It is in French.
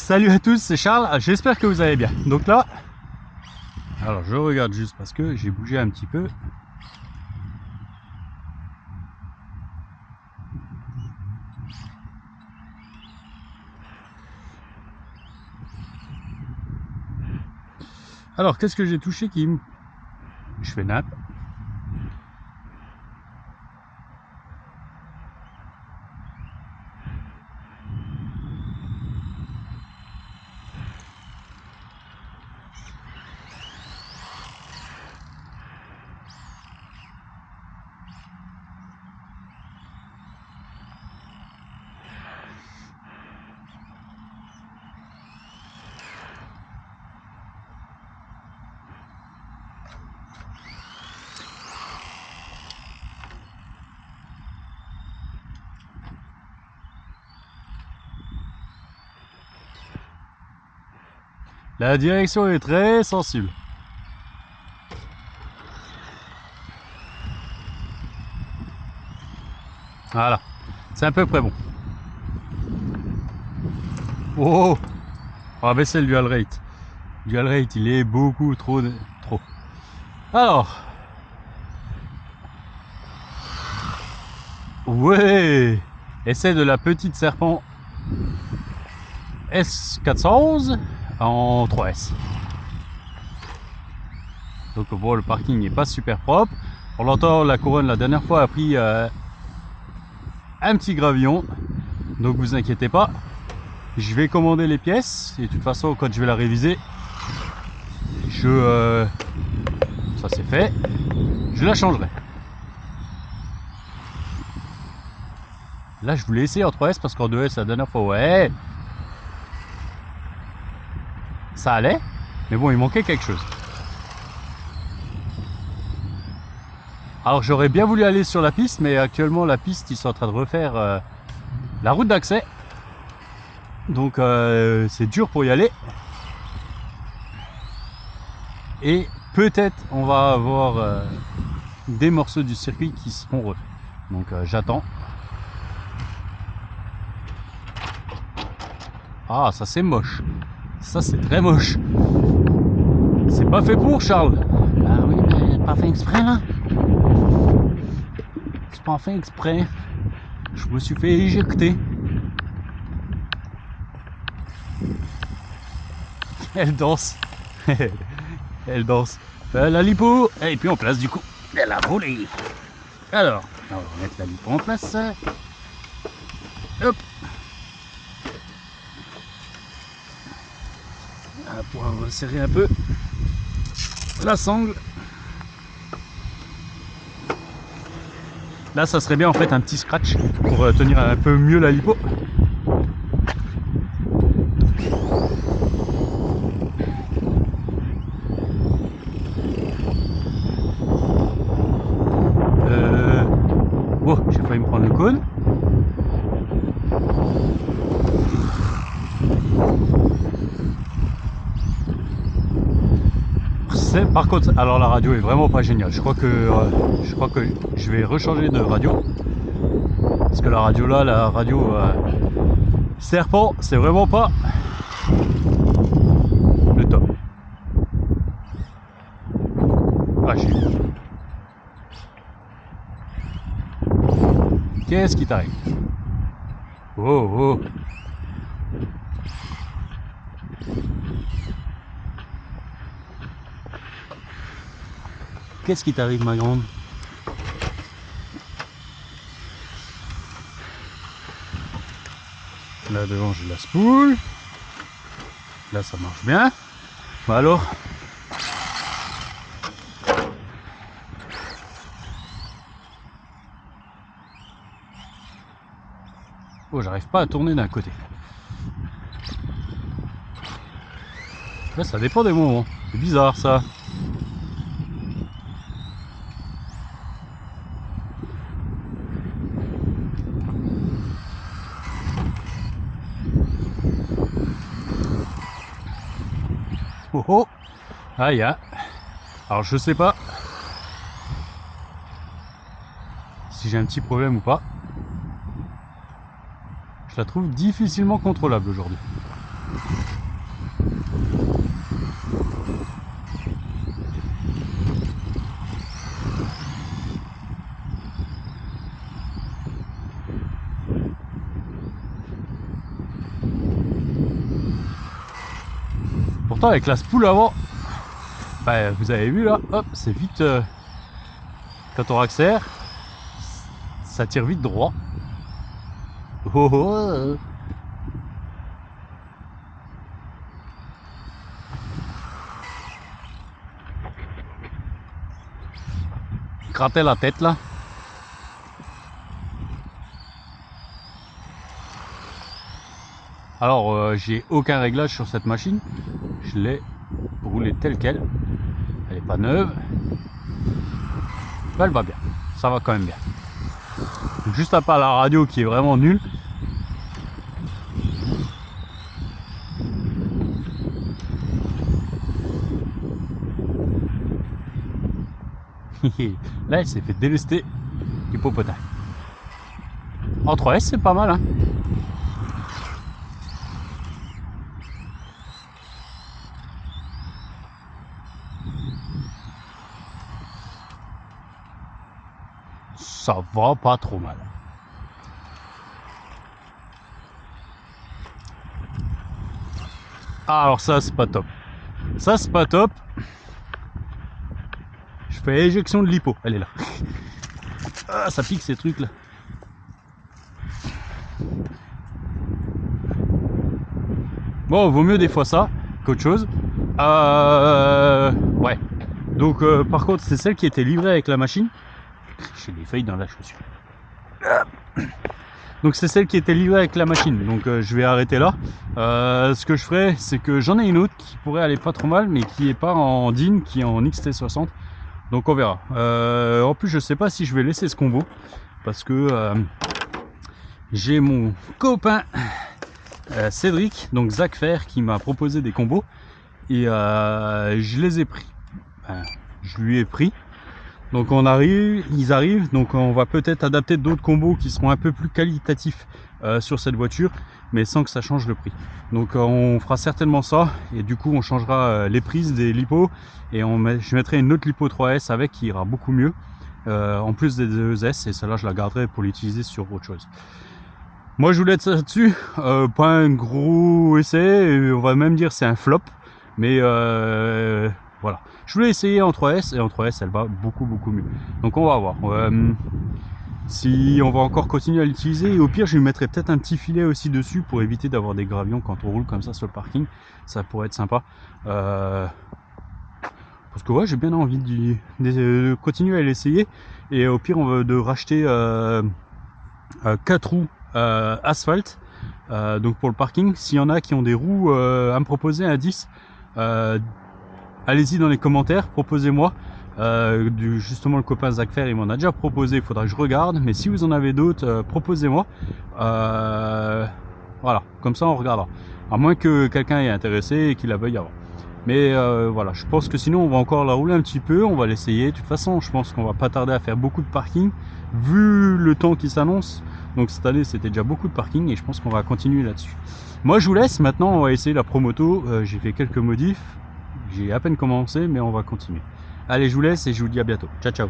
Salut à tous, c'est Charles, j'espère que vous allez bien. Donc là, alors je regarde juste parce que j'ai bougé un petit peu. Alors qu'est-ce que j'ai touché qui me... Je fais nappe. La direction est très sensible. Voilà, c'est à peu près bon. Oh, on va baisser le dual rate. Le dual rate, il est beaucoup trop. Alors, ouais, essai de la petite Serpent S411 en 3S. Donc bon, le parking n'est pas super propre. On l'entend, la couronne la dernière fois a pris un petit gravillon. Donc vous inquiétez pas. Je vais commander les pièces. Et de toute façon, quand je vais la réviser, ça c'est fait. Je la changerai. Là, je voulais essayer en 3S parce qu'en 2S, la dernière fois, ouais, ça allait. Mais bon, il manquait quelque chose. Alors j'aurais bien voulu aller sur la piste, mais actuellement la piste, ils sont en train de refaire la route d'accès. Donc c'est dur pour y aller. Et peut-être on va avoir des morceaux du circuit qui seront refaits. Donc j'attends. Ah, ça c'est moche. Ça c'est très moche. C'est pas fait pour Charles. Ah oui, mais pas fait exprès là. C'est pas fait exprès. Je me suis fait éjecter. Elle danse. Elle danse. La lipo. Et puis on place du coup. Elle a volé. Alors, on va mettre la lipo en place. Hop. On va pouvoir resserrer un peu la sangle. Là, ça serait bien en fait un petit scratch pour tenir un peu mieux la lipo. Oh, j'ai failli me prendre le cône. Par contre, alors la radio est vraiment pas géniale. Je crois que je vais rechanger de radio parce que la radio là, la radio Serpent, c'est vraiment pas le top. Ah, qu'est-ce qui t'arrive? Oh oh. Qu'est-ce qui t'arrive, ma grande? Là devant, j'ai la spoule. Là, ça marche bien. Bah alors. Oh, j'arrive pas à tourner d'un côté. Là, ça dépend des moments. C'est bizarre ça. Oh oh. Aïe, ah. Alors je sais pas si j'ai un petit problème ou pas. Je la trouve difficilement contrôlable aujourd'hui. Pourtant avec la spoule avant, bah, vous avez vu là, hop, c'est vite, quand on accélère, ça tire vite droit. Oh, oh. Gratter la tête là. Alors j'ai aucun réglage sur cette machine, je l'ai roulée telle quelle, elle est pas neuve, mais elle va bien, ça va quand même bien. Juste à part la radio qui est vraiment nulle. Là elle s'est fait délester l'hippopotame. En 3S c'est pas mal hein. Ça va pas trop mal. Ah, alors ça c'est pas top. Ça c'est pas top. Je fais éjection de l'hippo, elle est là. Ah, ça pique ces trucs là. Bon, vaut mieux des fois ça qu'autre chose. Ouais. Donc par contre c'est celle qui était livrée avec la machine. J'ai des feuilles dans la chaussure. Donc c'est celle qui était livrée avec la machine. Donc je vais arrêter là. Ce que je ferai, c'est que j'en ai une autre qui pourrait aller pas trop mal, mais qui est pas en DIN, qui est en XT60. Donc on verra. En plus je sais pas si je vais laisser ce combo, parce que j'ai mon copain Cédric, donc Zach Fer, qui m'a proposé des combos. Et je les ai pris. Enfin, je lui ai pris. Donc on arrive, ils arrivent, donc on va peut-être adapter d'autres combos qui seront un peu plus qualitatifs sur cette voiture, mais sans que ça change le prix. Donc on fera certainement ça, et du coup on changera les prises des lipos, et je mettrai une autre lipo 3S avec qui ira beaucoup mieux, en plus des 2S, et celle-là je la garderai pour l'utiliser sur autre chose. Moi je vous laisse là-dessus, pas un gros essai, on va même dire c'est un flop, mais voilà. Je voulais essayer en 3S, et en 3S elle va beaucoup mieux. Donc on va voir. Si on va encore continuer à l'utiliser, et au pire je lui mettrai peut-être un petit filet aussi dessus pour éviter d'avoir des gravions quand on roule comme ça sur le parking. Ça pourrait être sympa. Parce que ouais, j'ai bien envie de continuer à l'essayer. Et au pire on va de racheter 4 roues asphalte. Donc pour le parking, s'il y en a qui ont des roues à me proposer un 10, allez-y dans les commentaires, proposez-moi. Justement le copain Zach Fer il m'en a déjà proposé, il faudra que je regarde, mais si vous en avez d'autres, proposez-moi. Voilà, comme ça on regardera, à moins que quelqu'un est intéressé et qu'il la veuille avoir. Mais voilà, je pense que sinon on va encore la rouler un petit peu, on va l'essayer. De toute façon je pense qu'on va pas tarder à faire beaucoup de parking vu le temps qui s'annonce. Donc cette année c'était déjà beaucoup de parking, et je pense qu'on va continuer là-dessus. Moi je vous laisse, maintenant on va essayer la Promoto. J'ai fait quelques modifs, j'ai à peine commencé, mais on va continuer. Allez, je vous laisse et je vous dis à bientôt. Ciao ciao.